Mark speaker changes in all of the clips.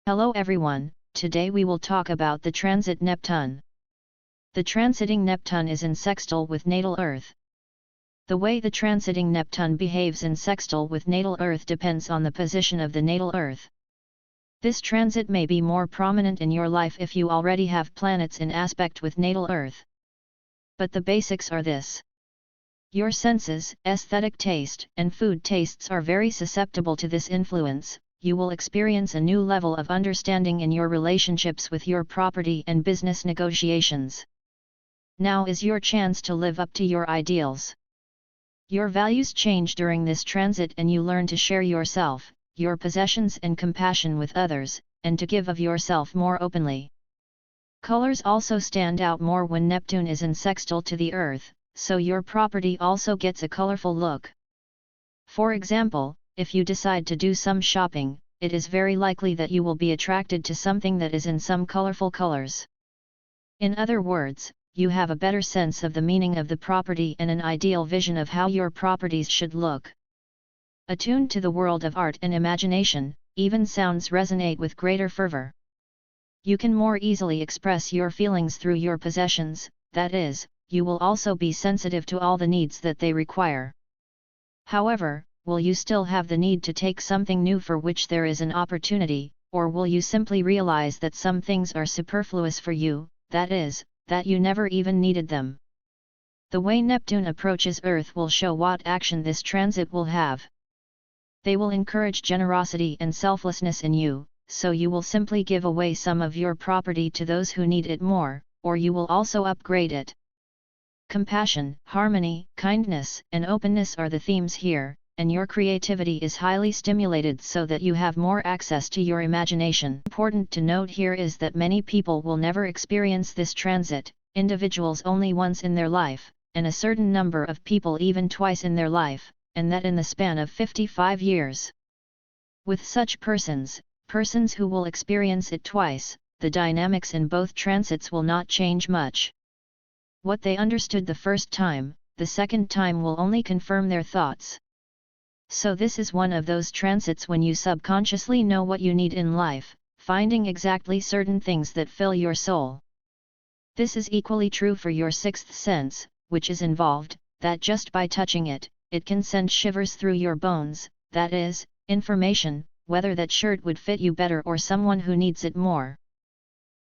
Speaker 1: Hello everyone, today we will talk about the transit Neptune. The transiting Neptune is in sextile with natal Earth. The way the transiting Neptune behaves in sextile with natal Earth depends on the position of the natal Earth. This transit may be more prominent in your life if you already have planets in aspect with natal Earth. But the basics are this. Your senses, aesthetic taste, and food tastes are very susceptible to this influence. You will experience a new level of understanding in your relationships with your property and business negotiations. Now is your chance to live up to your ideals. Your values change during this transit and you learn to share yourself, your possessions and compassion with others, and to give of yourself more openly. Colors also stand out more when Neptune is in sextile to the Earth, so your property also gets a colorful look. For example, if you decide to do some shopping, it is very likely that you will be attracted to something that is in some colorful colors. In other words, you have a better sense of the meaning of the property and an ideal vision of how your properties should look. Attuned to the world of art and imagination, even sounds resonate with greater fervor. You can more easily express your feelings through your possessions, that is, you will also be sensitive to all the needs that they require. However, will you still have the need to take something new for which there is an opportunity, or will you simply realize that some things are superfluous for you, that is, that you never even needed them? The way Neptune approaches Earth will show what action this transit will have. They will encourage generosity and selflessness in you, so you will simply give away some of your property to those who need it more, or you will also upgrade it. Compassion, harmony, kindness, and openness are the themes here, and your creativity is highly stimulated so that you have more access to your imagination. Important to note here is that many people will never experience this transit, individuals only once in their life, and a certain number of people even twice in their life, and that in the span of 55 years. With such persons who will experience it twice, the dynamics in both transits will not change much. What they understood the first time, the second time will only confirm their thoughts. So this is one of those transits when you subconsciously know what you need in life, finding exactly certain things that fill your soul. This is equally true for your sixth sense, which is involved, that just by touching it, it can send shivers through your bones, that is, information, whether that shirt would fit you better or someone who needs it more.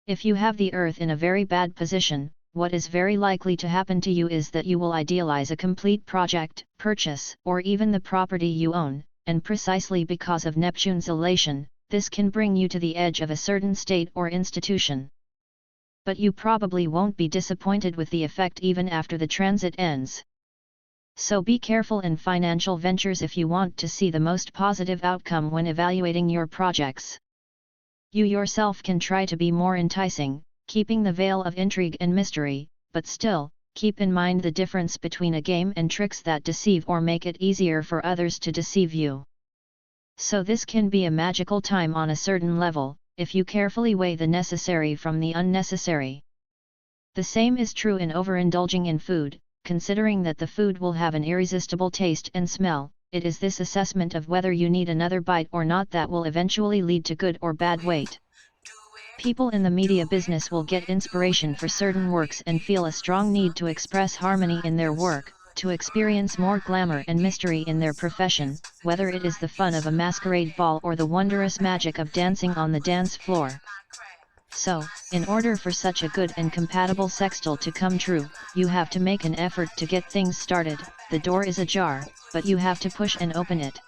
Speaker 1: If you have the Earth in a very bad position, what is very likely to happen to you is that you will idealize a complete project, purchase, or even the property you own, and precisely because of Neptune's elation, this can bring you to the edge of a certain state or institution. But you probably won't be disappointed with the effect even after the transit ends. So be careful in financial ventures if you want to see the most positive outcome when evaluating your projects. You yourself can try to be more enticing, keeping the veil of intrigue and mystery, but still, keep in mind the difference between a game and tricks that deceive or make it easier for others to deceive you. So this can be a magical time on a certain level, if you carefully weigh the necessary from the unnecessary. The same is true in overindulging in food, considering that the food will have an irresistible taste and smell. It is this assessment of whether you need another bite or not that will eventually lead to good or bad weight. People in the media business will get inspiration for certain works and feel a strong need to express harmony in their work, to experience more glamour and mystery in their profession, whether it is the fun of a masquerade ball or the wondrous magic of dancing on the dance floor. So, in order for such a good and compatible sextile to come true, you have to make an effort to get things started. The door is ajar, but you have to push and open it.